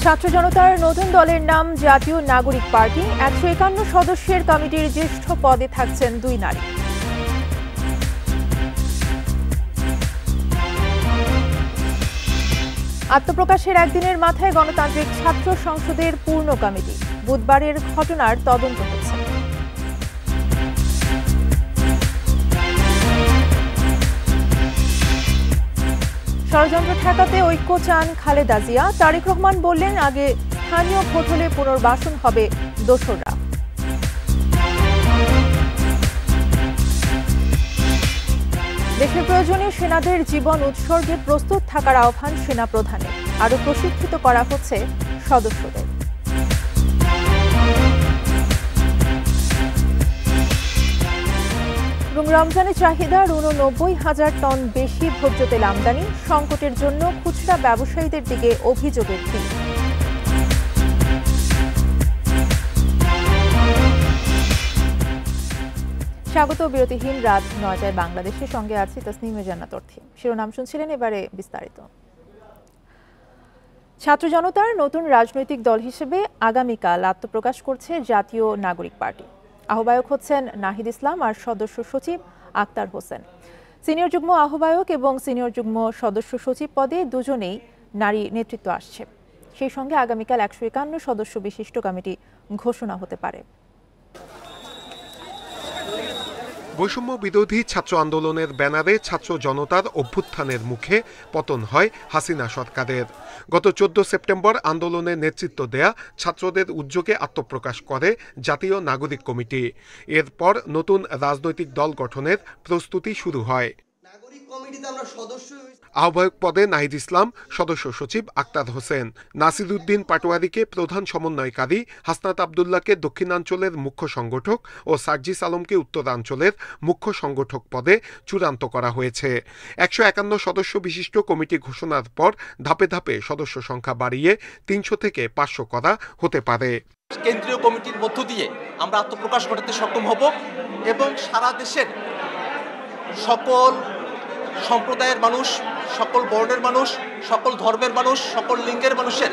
ছাত্র জনতার নতুন দলের নাম জাতীয় নাগরিক পার্টি। ১৫১ সদস্যের কমিটির জ্যেষ্ঠ পদে থাকছেন ২ নারী। আত্মপ্রকাশের একদিনের মাথায় গণতান্ত্রিক ছাত্র সংসদের পূর্ণ কমিটি। বুধবারের ঘটনার তদন্ত হচ্ছে। ষড়যন্ত্র ঠেকাতে ঐক্য চান খালেদা জিয়া। তারেক রহমান বললেন, আগে স্থানীয় ভোট হলে পুনর্বাসন হবে দোসররা। দেশের প্রয়োজনে সেনাদের জীবন উৎসর্গে প্রস্তুত থাকার আহ্বান সেনা প্রধানের। আরও প্রশিক্ষিত করা হচ্ছে সদস্যদের। এবং রমজানের চাহিদা ৮৯,০০০ টন বেশি ভোজ্য তেল আমদানি। সংকটের জন্য খুচরা ব্যবসায়ীদের দিকে অভিযোগের তীর। স্বাগত বিরতিহীন রাত ৯টায় বাংলাদেশের সঙ্গে আছি তাসনিমা জান্নাত অর্থী। শিরোনাম শুনছিলেন, এবারে বিস্তারিত। ছাত্র জনতার নতুন রাজনৈতিক দল হিসেবে আগামীকাল আত্মপ্রকাশ করছে জাতীয় নাগরিক পার্টি। আহ্বায়ক হচ্ছেন নাহিদ ইসলাম আর সদস্য সচিব আক্তার হোসেন। সিনিয়র যুগ্ম আহ্বায়ক এবং সিনিয়র যুগ্ম সদস্য সচিব পদে দুজনেই নারী নেতৃত্ব আসছে। সেই সঙ্গে আগামীকাল ১৫১ সদস্য বিশিষ্ট কমিটি ঘোষণা হতে পারে। বৈষম্য বিরোধী ছাত্র আন্দোলনের ব্যানারে ছাত্র জনতার অভ্যুত্থানের মুখে পতন হয় হাসিনা সরকারের। গত ১৪ সেপ্টেম্বর আন্দোলনের নেতৃত্ব দেয়া ছাত্রদের উদ্যোগে আত্মপ্রকাশ করে জাতীয় নাগরিক কমিটি। এরপর নতুন রাজনৈতিক দল গঠনের প্রস্তুতি শুরু হয়। আহ্বায়ক পদে নাহিদ ইসলাম, সদস্য সচিব আক্তার হোসেন, নাসির উদ্দিন পাটোয়ারিকে প্রধান সমন্বয়কারী, হাসনাত আবদুল্লাহকে দক্ষিণাঞ্চলের মুখ্য সংগঠক ও সার্জিস আলমকে উত্তরাঞ্চলের মুখ্য সংগঠক পদে চূড়ান্ত করা হয়েছে। ১৫১ সদস্য বিশিষ্ট কমিটি ঘোষণার পর ধাপে ধাপে সদস্য সংখ্যা বাড়িয়ে ৩০০ থেকে ৫০০ করা হতে পারে। কেন্দ্রীয় কমিটির মধ্য দিয়ে আমরা আত্মপ্রকাশ ঘটাতে সক্ষম হব এবং সারা দেশের সকল সম্প্রদায়ের মানুষ, সকল বর্ণের মানুষ, সকল ধর্মের মানুষ, সকল লিঙ্গের মানুষের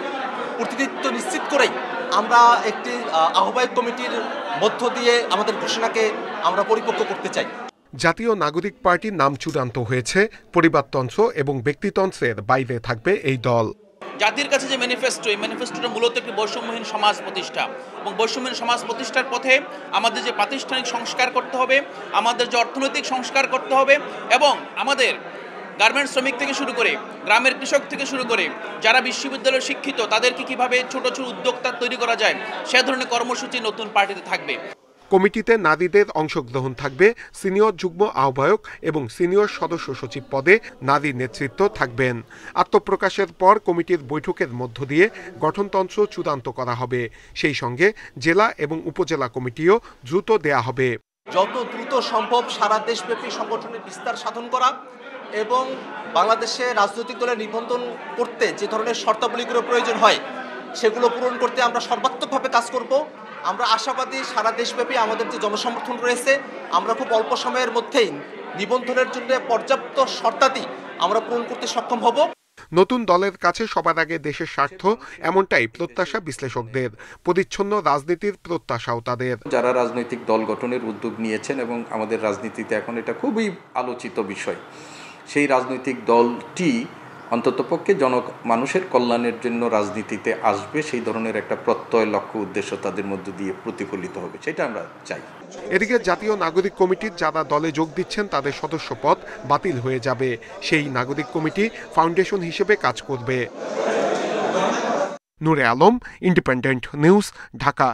প্রতিনিধিত্ব নিশ্চিত করেই আমরা একটি আহ্বায়ক কমিটির মধ্য দিয়ে আমাদের ঘোষণাকে আমরা পরিপক্ব করতে চাই। জাতীয় নাগরিক পার্টির নাম চূড়ান্ত হয়েছে। পরিবারতন্ত্র এবং ব্যক্তিতন্ত্রের বাইরে থাকবে এই দল। জাতির কাছে যে ম্যানিফেস্টো, এই ম্যানিফেস্টোটা মূলত একটি বৈষম্যহীন সমাজ প্রতিষ্ঠা এবং বৈষম্যহীন সমাজ প্রতিষ্ঠার পথে আমাদের যে প্রাতিষ্ঠানিক সংস্কার করতে হবে, আমাদের যে অর্থনৈতিক সংস্কার করতে হবে এবং আমাদের গার্মেন্টস শ্রমিক থেকে শুরু করে গ্রামের কৃষক থেকে শুরু করে যারা বিশ্ববিদ্যালয়ে শিক্ষিত তাদেরকে কিভাবে ছোট ছোট উদ্যোক্তা তৈরি করা যায় সে ধরনের কর্মসূচি নতুন পার্টিতে থাকবে। কমিটিতে নারীদের অংশগ্রহণ থাকবে। সিনিয়র যুগ্ম আহ্বায়ক এবং সিনিয়র সদস্য সচিব পদে নারী নেতৃত্ব থাকবেন। আত্মপ্রকাশের পর কমিটির বৈঠকের মধ্য দিয়ে গঠনতন্ত্র চূড়ান্ত করা হবে। সেই সঙ্গে জেলা এবং উপজেলা কমিটিও দ্রুত দেয়া হবে। যত দ্রুত সম্ভব সারা দেশব্যাপী সংগঠনের বিস্তার সাধন করা এবং বাংলাদেশে রাজনৈতিক দলের নিবন্ধন করতে যে ধরনের শর্তাবলীগুলো প্রয়োজন হয় সেগুলো পূরণ করতে আমরা সর্বাত্মকভাবে কাজ করব। আমরা আশাবাদী সারা দেশব্যাপী আমাদের যে জনসমর্থন রয়েছে আমরা খুব অল্প সময়ের মধ্যেই নিবন্ধনের জন্য পর্যাপ্ত শর্তাদি আমরা পূরণ করতে সক্ষম হব। নতুন দলের কাছে সবার আগে দেশের স্বার্থ, এমনটাই প্রত্যাশা বিশ্লেষকদের। পরিচ্ছন্ন রাজনীতির প্রত্যাশাও তাদের। যারা রাজনৈতিক দল গঠনের উদ্যোগ নিয়েছেন এবং আমাদের রাজনীতিতে এখন এটা খুবই আলোচিত বিষয়, সেই রাজনৈতিক দলটি অন্ততপক্ষে মানুষের কল্যাণের জন্য রাজনীতিতে আসবে, সেই ধরনের একটা প্রত্যয়, লক্ষ্য, উদ্দেশ্য তাদের মধ্য দিয়ে প্রতিফলিত হবে, সেটা আমরা চাই। এদিকে জাতীয় নাগরিক কমিটির যারা দলে যোগ দিচ্ছেন তাদের সদস্য পদ বাতিল হয়ে যাবে। সেই নাগরিক কমিটি ফাউন্ডেশন হিসেবে কাজ করবে। নূরে আলম, ইন্ডিপেন্ডেন্ট নিউজ, ঢাকা।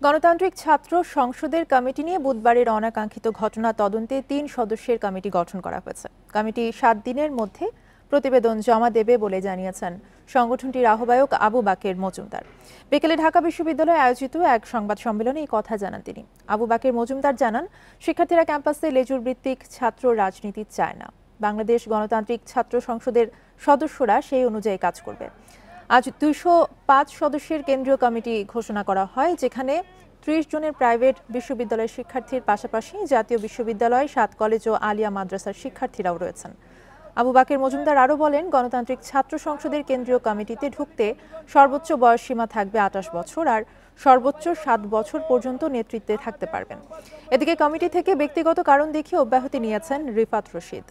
গণতান্ত্রিক ছাত্র সংসদের কমিটি নিয়ে বুধবারের অনাকাঙ্ক্ষিত ঘটনা তদন্তে ৩ সদস্যের কমিটি গঠন করা হয়েছে। কমিটি ৭ দিনের মধ্যে প্রতিবেদন জমা দেবে বলে জানিয়েছেন সংগঠনটির আহ্বায়ক আবু বাকের মজুমদার। বিকেলে ঢাকা বিশ্ববিদ্যালয়ে আয়োজিত এক সংবাদ সম্মেলনে এই কথা জানান তিনি। আবু বাকের মজুমদার জানান, শিক্ষার্থীরা ক্যাম্পাসে লেজুর ভিত্তিক ছাত্র রাজনীতি চায় না। বাংলাদেশ গণতান্ত্রিক ছাত্র সংসদের সদস্যরা সেই অনুযায়ী কাজ করবে। আজ ২০৫ সদস্যের কেন্দ্রীয় কমিটি ঘোষণা করা হয়, যেখানে ৩০ জনের প্রাইভেট বিশ্ববিদ্যালয়ের শিক্ষার্থীর পাশাপাশি জাতীয় বিশ্ববিদ্যালয়, ৭ কলেজ ও আলিয়া মাদ্রাসার শিক্ষার্থীরাও রয়েছেন। আবু বাকের মজুমদার আরও বলেন, গণতান্ত্রিক ছাত্র সংসদের কেন্দ্রীয় কমিটিতে ঢুকতে সর্বোচ্চ বয়স সীমা থাকবে ২৮ বছর আর সর্বোচ্চ ৭ বছর পর্যন্ত নেতৃত্বে থাকতে পারবেন। এদিকে কমিটি থেকে ব্যক্তিগত কারণ দেখিয়ে অব্যাহতি নিয়েছেন রিফাত রশিদ।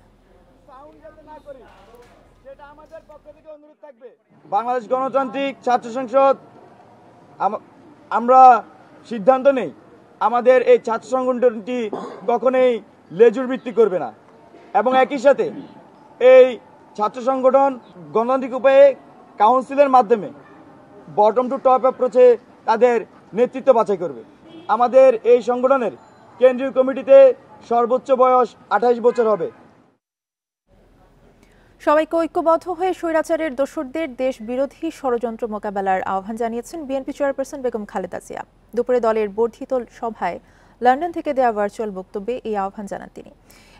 বাংলাদেশ গণতান্ত্রিক ছাত্র সংসদ আমরা সিদ্ধান্ত নেই আমাদের এই ছাত্র সংগঠনটি কখনোই লেজুর ভিত্তি করবে না এবং একই সাথে এই ছাত্র সংগঠন গণতান্ত্রিক উপায়ে কাউন্সিলের মাধ্যমে বটম টু টপ অ্যাপ্রোচে তাদের নেতৃত্ব বাছাই করবে। আমাদের এই সংগঠনের কেন্দ্রীয় কমিটিতে সর্বোচ্চ বয়স ২৮ বছর হবে। সবাইকে ঐক্যবদ্ধ হয়ে স্বৈরাচারের দোসরদের দেশ বিরোধী ষড়যন্ত্র মোকাবেলার আহ্বান জানিয়েছেন বিএনপি চেয়ারপারসন বেগম খালেদা জিয়া। দুপুরে দলের বর্ধিত সভায় লন্ডন থেকে দেওয়া ভার্চুয়াল বক্তব্যে এই আহ্বান জানান তিনি।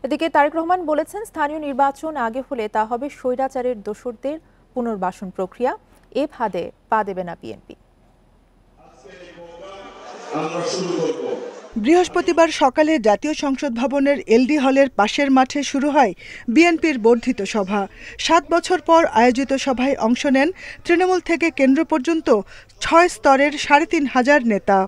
এদিকে তারেক রহমান বলেছেন, স্থানীয় নির্বাচন আগে হলে তা হবে স্বৈরাচারের দোসরদের পুনর্বাসন প্রক্রিয়া। এ ফাঁদে পা দেবে না বিএনপি। বৃহস্পতিবার সকালে জাতীয় সংসদ ভবনের এলডি হলের পাশের মাঠে শুরু হয় বিএনপির বর্ধিত সভা। ৭ বছর পর আয়োজিত সভায় অংশ নেন তৃণমূল থেকে কেন্দ্র পর্যন্ত ৬ স্তরের ৩৫০০ নেতা।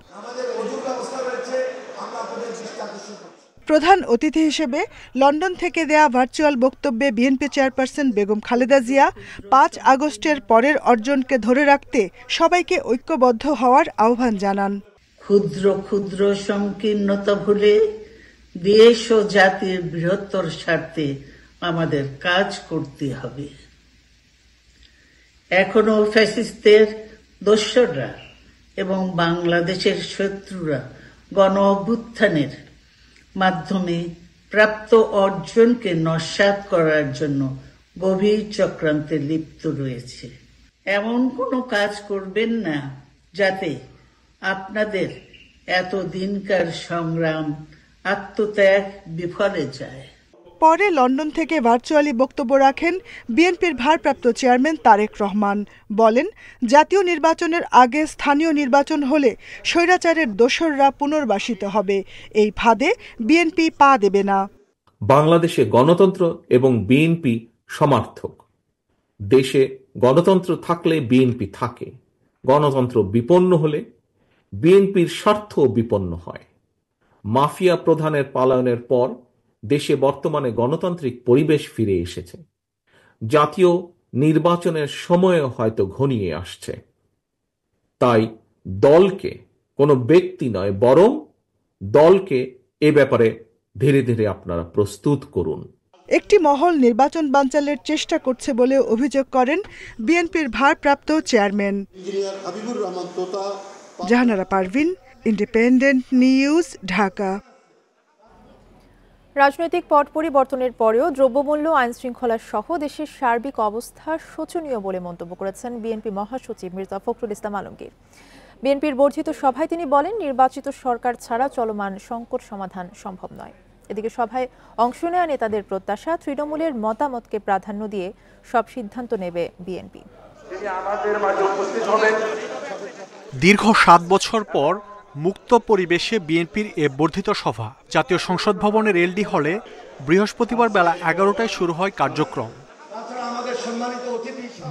প্রধান অতিথি হিসেবে লন্ডন থেকে দেয়া ভার্চুয়াল বক্তব্যে বিএনপি চেয়ারপারসন বেগম খালেদা জিয়া ৫ আগস্টের পরের অর্জনকে ধরে রাখতে সবাইকে ঐক্যবদ্ধ হওয়ার আহ্বান জানান। ক্ষুদ্র ক্ষুদ্র সংকীর্ণতা ভুলে দেশ ও জাতির বৃহত্তর স্বার্থে আমাদের কাজ করতে হবে। এখনো ফ্যাসিস্টদের দোসররা এবং বাংলাদেশের শত্রুরা গণ অভ্যুত্থানের মাধ্যমে প্রাপ্ত অর্জনকে নস্যাৎ করার জন্য গভীর চক্রান্তে লিপ্ত রয়েছে। এমন কোনো কাজ করবেন না যাতে আপনাদের এতদিনকার সংগ্রাম আত্মত্যাগ বিফলে যায়। পরে লন্ডন থেকে ভার্চুয়ালি বক্তব্য রাখেন বিএনপির ভারপ্রাপ্ত চেয়ারম্যান তারেক রহমান। বলেন, জাতীয় নির্বাচনের আগে স্থানীয় নির্বাচন হলে স্বৈরাচারের দোসররা পুনর্বাসিত হবে। এই ফাঁদে বিএনপি পা দেবে না। বাংলাদেশে গণতন্ত্র এবং বিএনপি সমার্থক। দেশে গণতন্ত্র থাকলে বিএনপি থাকে, গণতন্ত্র বিপন্ন হলে বিএনপির স্বার্থ বিপন্ন হয়। মাফিয়া প্রধানের পলায়নের পর দেশে বর্তমানে গণতান্ত্রিক পরিবেশ ফিরে এসেছে। জাতীয় নির্বাচনের সময় হয়তো ঘনিয়ে আসছে। তাই দলকে, কোনো ব্যক্তি নয় বরং দলকে এ ব্যাপারে ধীরে ধীরে আপনারা প্রস্তুত করুন। একটি মহল নির্বাচন বানচালের চেষ্টা করছে বলে অভিযোগ করেন বিএনপির ভারপ্রাপ্ত chairman. Jahanara Parvin, independent news, Dhaka. রাজনৈতিক পট পরিবর্তনের পরেও দ্রব্যমূল্য, আইনশৃঙ্খলা সহ দেশের সার্বিক অবস্থা শোচনীয় বলে মন্তব্য করেছেন বিএনপি মহাসচিব মির্জা ফখরুল ইসলাম আলমগীর। বিএনপির বর্ধিত সভায় তিনি বলেন, নির্বাচিত সরকার ছাড়া চলমান সংকট সমাধান সম্ভব নয়। এদিকে সভায় অংশ নেওয়া নেতাদের প্রত্যাশা, তৃণমূলের মতামতকে প্রাধান্য দিয়ে সব সিদ্ধান্ত নেবে বিএনপি। দীর্ঘ ৭ বছর পর মুক্ত পরিবেশে বিএনপির এ বর্ধিত সভা জাতীয় সংসদ ভবনের এলডি হলে বৃহস্পতিবার বেলা ১১টায় শুরু হয় কার্যক্রম।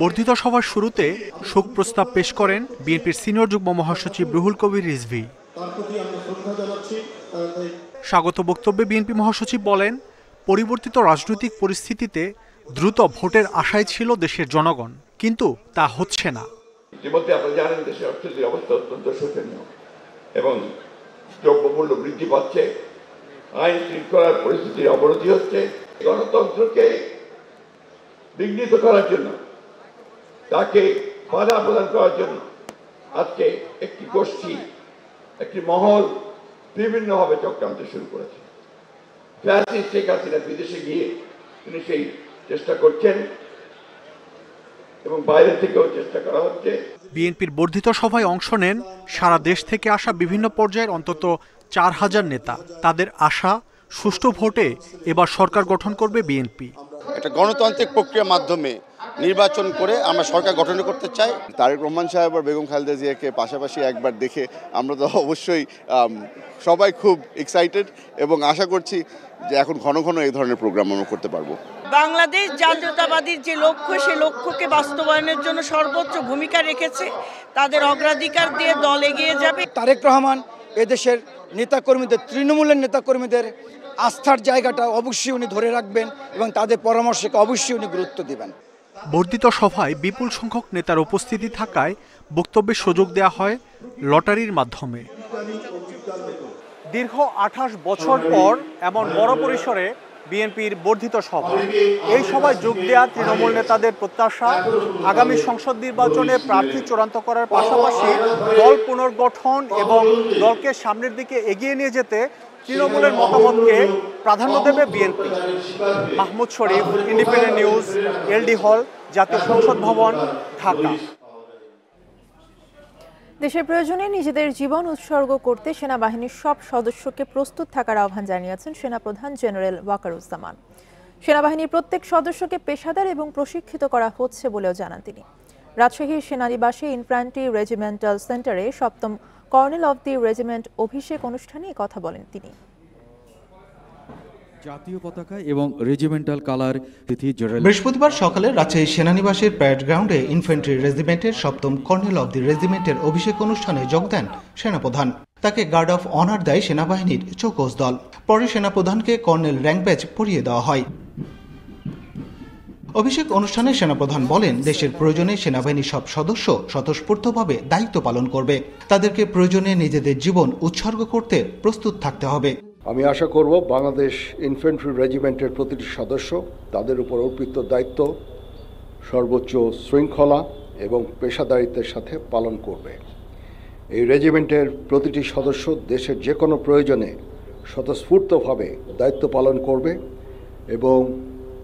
বর্ধিত সভার শুরুতে শোক প্রস্তাব পেশ করেন বিএনপির সিনিয়র যুগ্ম মহাসচিব রুহুল কবির রিজভী। স্বাগত বক্তব্যে বিএনপি মহাসচিব বলেন, পরিবর্তিত রাজনৈতিক পরিস্থিতিতে দ্রুত ভোটের আশায় ছিল দেশের জনগণ, কিন্তু তা হচ্ছে না। ইতিমধ্যে আপনারা জানেন দেশের অর্থনৈতিক অবস্থা অত্যন্ত শোচনীয় এবং দ্রব্যমূল্য বৃদ্ধি পাচ্ছে, আইন শৃঙ্খলার পরিস্থিতির অবনতি হচ্ছে। গণতন্ত্রকে বিঘ্নিত করার জন্য, তাকে বাধা প্রদান করার জন্য আজকে একটি গোষ্ঠী, একটি মহল বিভিন্নভাবে চক্রান্ত শুরু করেছে। ফ্যাসিস্ট শেখ হাসিনা বিদেশে গিয়ে তিনি সেই চেষ্টা করছেন এবং বাইরে থেকেও চেষ্টা করা হচ্ছে। বিএনপির বর্ধিত সভায় অংশ নেন সারা দেশ থেকে আসা বিভিন্ন পর্যায়ের অন্তত ৪,০০০ নেতা। তাদের আশা, সুষ্ঠু ভোটে এবার সরকার গঠন করবে বিএনপি। একটা গণতান্ত্রিক প্রক্রিয়ার মাধ্যমে নির্বাচন করে আমরা সরকার গঠন করতে চাই। তারেক রহমান সাহেব আর বেগম খালেদা জিয়াকে পাশাপাশি একবার দেখে আমরা তো অবশ্যই সবাই খুব এক্সাইটেড এবং আশা করছি যে এখন ঘন ঘন এই ধরনের প্রোগ্রাম আমরা করতে পারবো। বাংলাদেশ জাতীয়তাবাদীর যে লক্ষ্য, সেই লক্ষ্যকে বাস্তবায়নের জন্য সর্বোচ্চ ভূমিকা রেখেছে। তাদের অগ্রাধিকার দিয়ে দল এগিয়ে যাবে। তারেক রহমান এদেশের নেতাকর্মীদের, তৃণমূলের নেতাকর্মীদের আস্থার জায়গাটা অবশ্যই উনি ধরে রাখবেন এবং তাদের পরামর্শকে অবশ্যই উনি গুরুত্ব দেবেন। বর্ধিত সভায় বিপুল সংখ্যক নেতার উপস্থিতি থাকায় বক্তব্যের সুযোগ দেওয়া হয় লটারির মাধ্যমে। দীর্ঘ 28 বছর পর এমন বড় পরিসরে বিএনপির বর্ধিত সভা। এই সভায় যোগ দেওয়া তৃণমূল নেতাদের প্রত্যাশা, আগামী সংসদ নির্বাচনে প্রার্থী চূড়ান্ত করার পাশাপাশি দল পুনর্গঠন এবং দলকে সামনের দিকে এগিয়ে নিয়ে যেতে তৃণমূলের মতামতকে প্রাধান্য দেবে বিএনপি। মাহমুদ শরীফ, ইন্ডিপেন্ডেন্ট নিউজ, এলডি হল, জাতীয় সংসদ ভবন, ঢাকা। দেশের প্রয়োজনে নিজেদের জীবন উৎসর্গ করতে সেনাবাহিনীর সব সদস্যকে প্রস্তুত থাকার আহ্বান জানিয়েছেন সেনাপ্রধান জেনারেল ওয়াকারুজ্জামান। সেনাবাহিনীর প্রত্যেক সদস্যকে পেশাদার এবং প্রশিক্ষিত করা হচ্ছে বলেও জানান তিনি। রাজশাহীর সেনানিবাসে ইনফ্যান্ট্রি রেজিমেন্টাল সেন্টারে 7ম কর্নেল অব দি রেজিমেন্ট অভিষেক অনুষ্ঠানে কথা বলেন তিনি। জাতীয় পতাকা এবং রেজিমেন্টাল কালার বৃহস্পতিবার সকালে রাজশাহী সেনানিবাসের প্যারেড গ্রাউন্ডে ইনফ্যান্ট্রি রেজিমেন্টের 7ম কর্নেল অব দি রেজিমেন্টের অভিষেক অনুষ্ঠানে যোগ দেন সেনাপ্রধান। তাকে গার্ড অফ অনার দেয় সেনাবাহিনীর চৌকস দল। পরে সেনাপ্রধানকে কর্নেল র্যাঙ্ক ব্যাজ পরিয়ে দেওয়া হয়। অভিষেক অনুষ্ঠানে সেনাপ্রধান বলেন, দেশের প্রয়োজনে সেনাবাহিনীর সব সদস্য স্বতঃস্ফূর্তভাবে দায়িত্ব পালন করবে। তাদেরকে প্রয়োজনে নিজেদের জীবন উৎসর্গ করতে প্রস্তুত থাকতে হবে। আমি আশা করব বাংলাদেশ ইনফ্যান্ট্রি রেজিমেন্টের প্রতিটি সদস্য তাদের উপর অর্পিত দায়িত্ব সর্বোচ্চ শৃঙ্খলা এবং পেশাদারিত্বের সাথে পালন করবে। এই রেজিমেন্টের প্রতিটি সদস্য দেশের যে কোনো প্রয়োজনে স্বতঃস্ফূর্তভাবে দায়িত্ব পালন করবে এবং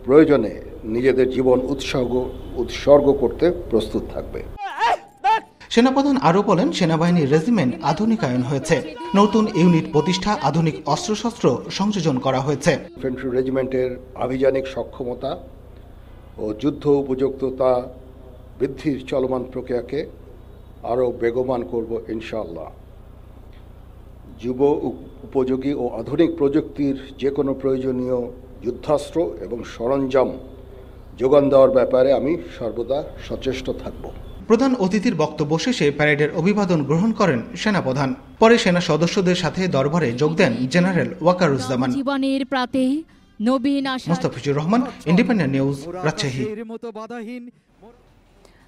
প্রয়োজনে নিজেদের জীবন উৎসর্গ করতে প্রস্তুত থাকবে। সেনাপ্রধান আরও বলেন, সেনাবাহিনীর রেজিমেন্ট আধুনিকায়ন হয়েছে। নতুন ইউনিট প্রতিষ্ঠা, আধুনিক অস্ত্রশস্ত্র সংযোজন করা হয়েছে। ইনফ্যান্ট্রি রেজিমেন্টের আভিযানিক সক্ষমতা ও যুদ্ধ উপযুক্ততা বৃদ্ধির চলমান প্রক্রিয়াকে আরও বেগবান করব ইনশাআল্লাহ। যুব উপযোগী ও আধুনিক প্রযুক্তির যে কোনো প্রয়োজনীয় যুদ্ধাস্ত্র এবং সরঞ্জাম যোগান দেওয়ার ব্যাপারে আমি সর্বদা সচেষ্ট থাকব। প্রধান অতিথির বক্তব্য শেষে প্যারেডের অভিবাদন গ্রহণ করেন সেনাপ্রধান। পরে সেনা সদস্যদের সাথে দরবারে যোগ দেন জেনারেল ওয়াকারুজ্জামান। জীবনের প্রাতে নবীন আশা। Mustafizur Rahman, independent news, Rajshahi.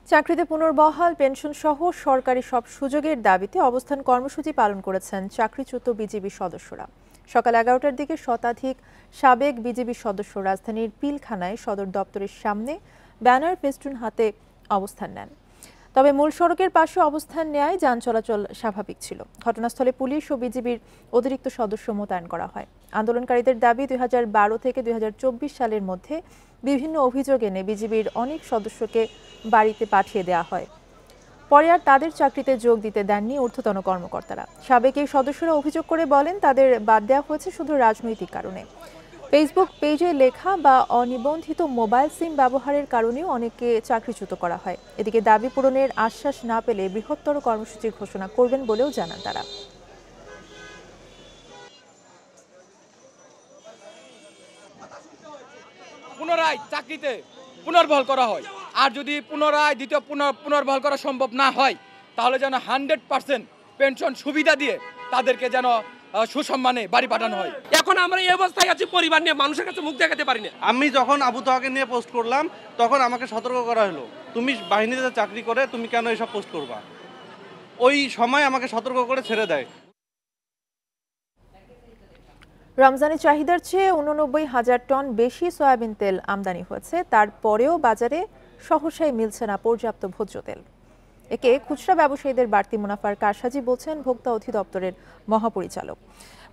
চাকরিতে পুনর্বহাল, পেনশন সহ সরকারি সব সুযোগের দাবিতে অবস্থান কর্মসূচি পালন করেছেন চাকরিচ্যুত বিজিবি সদস্যরা। সকাল 11টার দিকে শতাধিক সাবেক বিজিবি সদস্য রাজধানীর পিলখানায় সদর দপ্তরের সামনে ব্যানার ফেস্টুন হাতে অবস্থান নেন। তবে মূল সড়কের পাশে অবস্থান নেয় যান চলাচল স্বাভাবিক ছিল। ঘটনাস্থলে পুলিশ ও বিজিবির অতিরিক্ত সদস্য মোতায়েন করা হয়। আন্দোলনকারীদের দাবি, 2012 থেকে 2024 সালের মধ্যে বিভিন্ন অভিযোগ এনে বিজিবির অনেক সদস্যকে বাড়িতে পাঠিয়ে দেওয়া হয়। পরে আর তাদের চাকরিতে যোগ দিতে দেননি ঊর্ধ্বতন কর্মকর্তারা। সাবেক এই সদস্যরা অভিযোগ করে বলেন, তাদের বাদ দেওয়া হয়েছে শুধু রাজনৈতিক কারণে। ফেসবুক পেজে লেখা বা অনিবন্ধিত মোবাইল সিম ব্যবহারের কারণেও অনেককে চাকরিচ্যুত করা হয়। এদিকে দাবি পূরণের আশ্বাস না পেলে বৃহত্তর কর্মসূচি ঘোষণা করবেন বলেও জানান তারা। পুনরায় চাকরিতে পুনর্বহাল করা হয়, আর যদি পুনরায় দ্বিতীয় পুনর্বহাল করা সম্ভব না হয়, তাহলে যেন 100% পেনশন সুবিধা দিয়ে তাদেরকে যেন সুসম্মানে বাড়ি পাঠানো হয়। এখন আমরা এই অবস্থায় আছি, পরিবার নিয়ে মানুষের কাছে মুখ দেখাতে পারি না। আমি যখন আবু তোহাকে নিয়ে পোস্ট করলাম, তখন আমাকে সতর্ক করা হলো, তুমি বাহিনীতে চাকরি করে তুমি কেন এসব পোস্ট করবা। ওই সময় আমাকে সতর্ক করে ছেড়ে দেয়। রমজানের চাহিদার চেয়ে 89,000 টন বেশি সয়াবিন তেল আমদানি হয়েছে। তারপরেও বাজারে সহসাই মিলছে না পর্যাপ্ত ভোজ্য তেল। একে খুচরা ব্যবসায়ীদের বাড়তি মুনাফার কারসাজি বলছেন ভোক্তা অধিদপ্তরের মহাপরিচালক।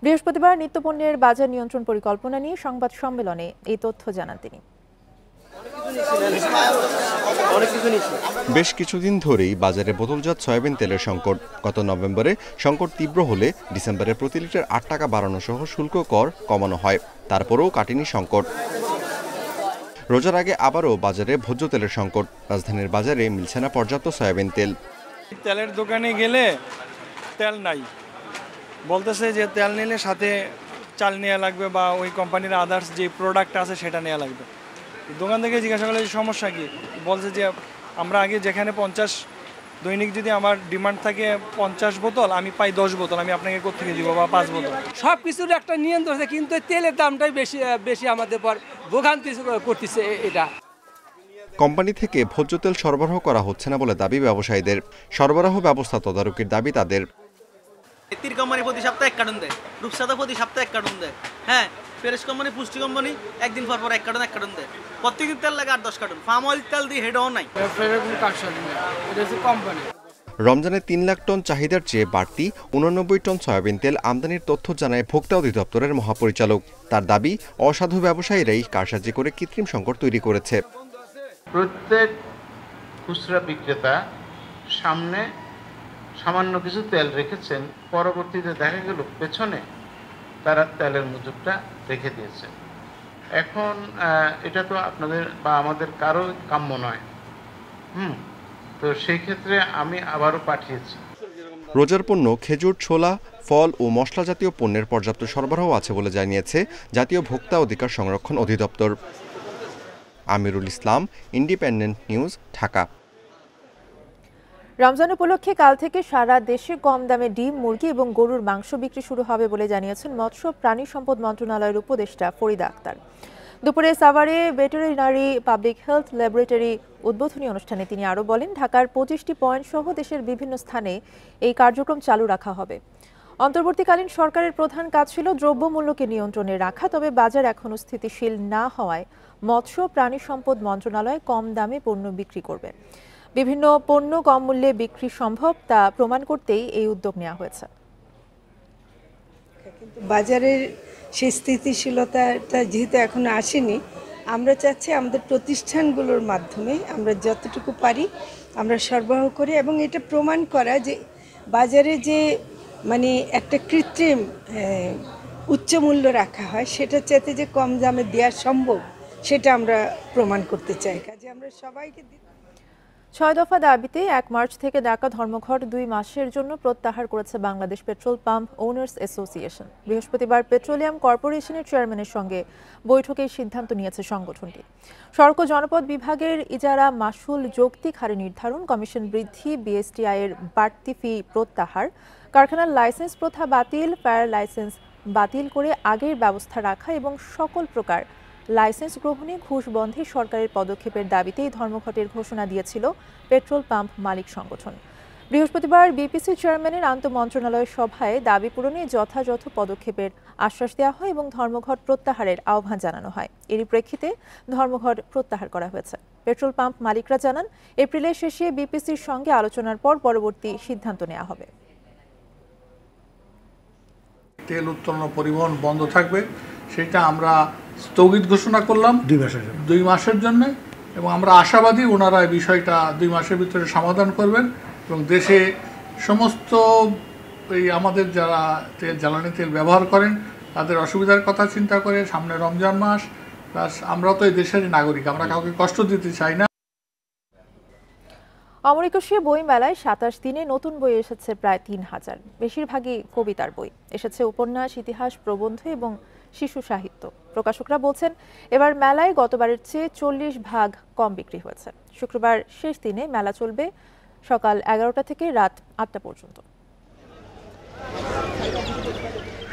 বৃহস্পতিবার নিত্যপণ্যের বাজার নিয়ন্ত্রণ পরিকল্পনা নিয়ে সংবাদ সম্মেলনে এই তথ্য জানান তিনি। বেশ কিছুদিন ধরেই বাজারে বোতলজাত সয়াবিন তেলের সংকট। গত নভেম্বরে সংকট তীব্র হলে ডিসেম্বরে প্রতি লিটার 8 টাকা বাড়ানো সহ শুল্ক কর কমানো হয়, তারপরেও কাটেনি সংকট। রোজার আগে আবারও বাজারে ভোজ্য তেলের সংকট। রাজধানীর বাজারে মিলছে না পর্যাপ্ত সয়াবিন তেল। তেলের দোকানে গেলে তেল নাই, বলতেছে যে তেল নিলে সাথে চাল নেওয়া লাগবে বা ওই কোম্পানির আদার্স যে প্রোডাক্ট আছে সেটা নেওয়া লাগবে। দোকান থেকে জিজ্ঞাসা করলে সমস্যা কি, বলছে যে আমরা আগে যেখানে 50 দৈনিক যদি আমার ডিমান্ড থাকে 50 বোতল, আমি পাই 10 বোতল, আমি আপনাকে কোত্থেকে দিব বা 5 বোতল। সব কিছুর একটা নিয়ন্ত্রণ আছে, কিন্তু তেলের দামটাই বেশি আমাদের পর ভোগান্তি করতেছে। এটা কোম্পানি থেকে ভোজ্য তেল সরবরাহ করা হচ্ছে না বলে দাবি ব্যবসায়ীদের। সরবরাহ ব্যবস্থা তদারকির দাবি তাদের। তীর কোম্পানি প্রতি সপ্তাহে 1 কার্টন দেয়, রূপসাদা প্রতি সপ্তাহে 1 কার্টন দেয়। হ্যাঁ, ফেরেশ কোম্পানি, পুষ্টি কোম্পানি একদিন পর 1 কার্টন দেয়। প্রত্যেকদিন তেল লাগে 8-10 কার্টন। ফার্ম অয়েল তেল দিয়ে হেডও নাই। রমজানে 3 লাখ টন চাহিদার চেয়ে বাড়তি 89 টন সয়াবিন তেল আমদানির তথ্য জানায় ভোক্তা অধিদপ্তরের মহাপরিচালক। তার দাবি, অসাধু ব্যবসায়ীরাই কারসাজি করে কৃত্রিম সংকট তৈরি করেছে। প্রত্যেক খুচরা বিক্রেতা সামনে সামান্য কিছু তেল রেখেছেন, পরবর্তীতে দেখা গেল পেছনে তারা তেলের মজুদটা রেখে দিয়েছে। এখন এটা তো আপনাদের বা আমাদের কারো কাম্য নয়। তো সেই ক্ষেত্রে আমি আবারও পাঠিয়েছি। রোজার পণ্য খেজুর, ছোলা, ফল ও মশলা জাতীয় পণ্যের পর্যাপ্ত সরবরাহ আছে বলে জানিয়েছে জাতীয় ভোক্তা অধিকার সংরক্ষণ অধিদপ্তর। Amirul Islam, independent news, Dhaka. রমজান উপলক্ষে কাল থেকে সারা দেশে কম দামে ডিম, মুরগি এবং গরুর মাংস বিক্রি শুরু হবে বলে জানিয়েছেন মৎস্য প্রাণী সম্পদ মন্ত্রণালয়ের উপদেষ্টা ফরিদা আক্তার। দুপুরে সাভারে ভেটেরিনারি পাবলিক হেলথ ল্যাবরেটরি উদ্বোধনী অনুষ্ঠানে তিনি আরও বলেন, ঢাকার 25টি পয়েন্ট সহ দেশের বিভিন্ন স্থানে এই কার্যক্রম চালু রাখা হবে। অন্তর্বর্তীকালীন সরকারের প্রধান কাজ ছিল দ্রব্যমূল্যকে নিয়ন্ত্রণে রাখা, তবে বাজার এখনও স্থিতিশীল না হওয়ায় মৎস্য প্রাণী সম্পদ মন্ত্রণালয় কম দামে পণ্য বিক্রি করবে। বিভিন্ন পণ্য কম মূল্যে বিক্রি সম্ভব তা প্রমাণ করতেই এই উদ্যোগ নেওয়া হয়েছে। কিন্তু বাজারের সেই স্থিতিশীলতাটা যেহেতু এখনো আসেনি, আমরা চাচ্ছি আমাদের প্রতিষ্ঠানগুলোর মাধ্যমে আমরা যতটুকু পারি আমরা সরবরাহ করি এবং এটা প্রমাণ করা যে বাজারে যে মানে একটা কৃত্রিম উচ্চ মূল্য রাখা হয় সেটা চাইতে যে কম দামে দেওয়া সম্ভব সেটা আমরা প্রমাণ করতে চাই। কাজে আমরা সবাইকে 6 দফা দাবিতে 1 মার্চ থেকে ঢাকা ধর্মঘট 2 মাসের জন্য প্রত্যাহার করেছে Bangladesh petrol pump owners association. বৃহস্পতিবার পেট্রোলিয়াম কর্পোরেশনের চেয়ারম্যানের সঙ্গে বৈঠকে সিদ্ধান্ত নিয়েছে সংগঠনটি। সড়ক ও জনপদ বিভাগের ইজারা মাসুল যৌক্তিক হারে নির্ধারণ, কমিশন বৃদ্ধি, বিএসটিআই এর বাড়তি ফি প্রত্যাহার, কারখানার লাইসেন্স প্রথা বাতিল, ফায়ার লাইসেন্স বাতিল করে আগের ব্যবস্থা রাখা এবং সকল প্রকার লাইসেন্স গ্রহণে ঘুষ বন্ধে সরকারের পদক্ষেপের দাবিতেই ধর্মঘটের ঘোষণা দিয়েছিল পেট্রোল পাম্প মালিক সংগঠন। বৃহস্পতিবার বিপিসি চেয়ারম্যানের আন্তঃমন্ত্রণালয় সভায় দাবি পূরণে যথাযথ পদক্ষেপের আশ্বাস দেওয়া হয় এবং ধর্মঘট প্রত্যাহারের আহ্বান জানানো হয়। এরই প্রেক্ষিতে ধর্মঘট প্রত্যাহার করা হয়েছে। পেট্রোল পাম্প মালিকরা জানান, এপ্রিলের শেষে বিপিসির সঙ্গে আলোচনার পর পরবর্তী সিদ্ধান্ত নেওয়া হবে। তেল উত্তোলন ও পরিবহন বন্ধ থাকবে, সেটা আমরা স্থগিত ঘোষণা করলাম 2 মাসের জন্য এবং আমরা আশাবাদী ওনারা এই বিষয়টা 2 মাসের ভিতরে সমাধান করবেন এবং দেশে সমস্ত এই আমাদের যারা জ্বালানি তেল ব্যবহার করেন তাদের অসুবিধার কথা চিন্তা করে সামনে রমজান মাস, প্লাস আমরা তো এই দেশেরই নাগরিক, আমরা কাউকে কষ্ট দিতে চাই না। অমর একুশে বই মেলায় 27 দিনে নতুন বই এসেছে প্রায় 3000, বেশিরভাগই কবিতার বই। এসেছে উপন্যাস, ইতিহাস, প্রবন্ধ এবং শিশু সাহিত্য। প্রকাশকরা বলছেন, এবার মেলায় গতবারের চেয়ে 40 ভাগ কম বিক্রি হয়েছে। শুক্রবার শেষ দিনে মেলা চলবে সকাল 11টা থেকে রাত 8টা পর্যন্ত।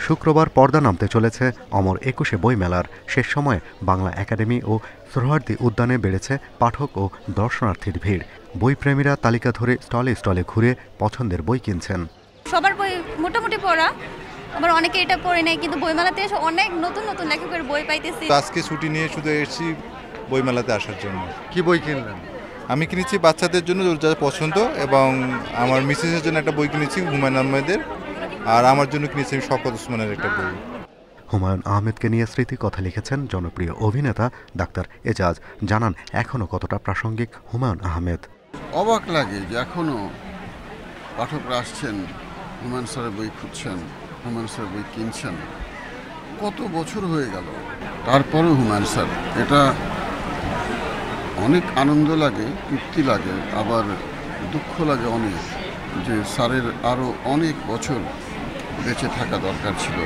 শুক্রবার পর্দা নামতে চলেছে অমর একুশে বই মেলার। শেষ সময়ে বাংলা একাডেমি ও সোহরাওয়ার্দী উদ্যানে বেড়েছে পাঠক ও দর্শনার্থীর ভিড়। বইপ্রেমীরা তালিকা ধরে স্টলে স্টলে ঘুরে পছন্দের বই কিনছেন। সবার বই মোটামুটি পড়া, আবার অনেকে এটা পড়ে নেয়, কিন্তু বইমেলাতে এসে অনেক নতুন নতুন লেখকের বই পাইতেছি। আজকে ছুটি নিয়ে শুধু এসেছি বইমেলাতে আসার জন্য। কি বই কিনলেন? আমি কিনেছি বাচ্চাদের জন্য যা পছন্দ, এবং আমার মিসেসের জন্য একটা বই কিনেছি হুমায়ুন আহমেদের, আর আমার জন্য কিনেছি শওকত ওসমানের একটা বই। হুমায়ুন আহমেদকে নিয়ে স্মৃতি কথা লিখেছেন জনপ্রিয় অভিনেতা ডাক্তার এজাজ। জানান এখনও কতটা প্রাসঙ্গিক হুমায়ুন আহমেদ। অবাক লাগে যে এখনও পাঠকরা আসছেন, হুমায়ুন স্যারের বই খুঁজছেন, হুমায়ুন স্যারের বই কিনছেন। কত বছর হয়ে গেল, তারপরেও হুমায়ুন স্যার, এটা অনেক আনন্দ লাগে, তৃপ্তি লাগে, আবার দুঃখ লাগে অনেক, যে স্যারের আরও অনেক বছর বেঁচে থাকা দরকার ছিল।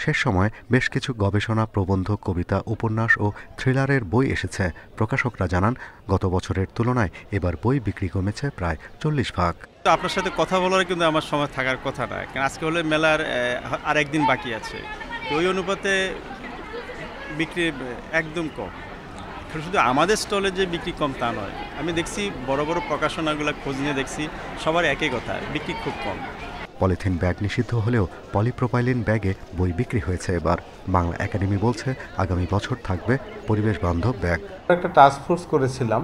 শেষ সময় বেশ কিছু গবেষণা, প্রবন্ধ, কবিতা, উপন্যাস ও থ্রিলারের বই এসেছে। প্রকাশকরা জানান, গত বছরের তুলনায় এবার বই বিক্রি কমেছে প্রায় 40%। আপনার সাথে কথা বলার কিন্তু আমার সময় থাকার কথা না, কারণ আজকে হলে মেলার আর একদিন বাকি আছে। তো ওই অনুপাতে বিক্রি একদম কম। শুধু আমাদের স্টলে যে বিক্রি কম তা নয়, আমি দেখছি বড় বড় প্রকাশনাগুলো খোঁজ নিয়ে দেখছি সবার একই কথা, বিক্রি খুব কম। পলিথিন ব্যাগ নিষিদ্ধ হলেও পলিপ্রোপাইলিন ব্যাগে বই বিক্রি হয়েছে এবার। বাংলা একাডেমি বলছে, আগামী বছর থাকবে পরিবেশ বান্ধব ব্যাগ। একটা টাস্ক ফোর্স করেছিলাম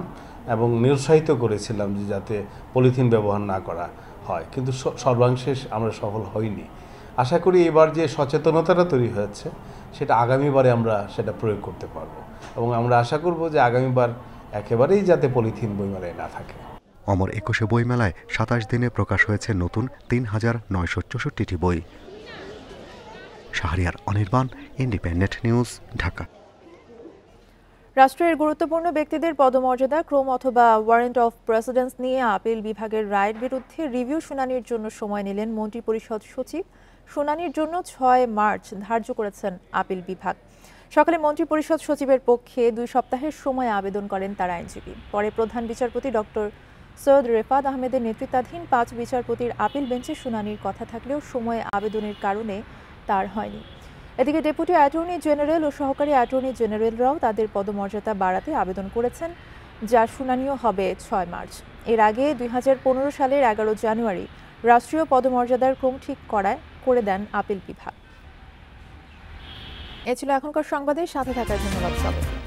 এবং নিরুৎসাহিত করেছিলাম যে যাতে পলিথিন ব্যবহার না করা হয়, কিন্তু সর্বাংশে আমরা সফল হইনি। আশা করি এবার যে সচেতনতাটা তৈরি হয়েছে সেটা আগামীবারে আমরা সেটা প্রয়োগ করতে পারবো, এবং আমরা আশা করব যে আগামীবার একেবারেই যাতে পলিথিন বইমেলায় না থাকে। অমর একুশে বইমেলায় 27 দিনে প্রকাশ হয়েছে নতুন ৩,৯৬৪টি বই। Shahriar Anirban, independent news, Dhaka. রাষ্ট্রের গুরুত্বপূর্ণ ব্যক্তিদের পদমর্যাদা, ক্রম অথবা ওয়ারেন্ট অফ প্রেসিডেন্স নিয়ে আপিল বিভাগের রায়ের বিরুদ্ধে রিভিউ শুনানির জন্য সময় নিলেন মন্ত্রিপরিষদ সচিব। শুনানির জন্য 6 মার্চ ধার্য করেছেন আপিল বিভাগ। সকালে মন্ত্রিপরিষদ সচিবের পক্ষে 2 সপ্তাহের সময় আবেদন করেন তার আইনজীবী। পরে প্রধান বিচারপতি ডক্টর সৈয়দ রেফাত আহমেদের নেতৃত্বাধীন 5 বিচারপতির আপিল বেঞ্চে শুনানির কথা থাকলেও সময় আবেদনের কারণে তার হয়নি। এদিকে ডেপুটি অ্যাটর্নি জেনারেল ও সহকারী অ্যাটর্নি জেনারেলরাও তাদের পদমর্যাদা বাড়াতে আবেদন করেছেন, যার শুনানিও হবে 6 মার্চ। এর আগে 2015 সালের 11 জানুয়ারি রাষ্ট্রীয় পদমর্যাদার ক্রম ঠিক করে দেন আপিল বিভাগ। এ ছিল এখনকার সংবাদের সাথে থাকার ধন্যবাদ সবাইকে।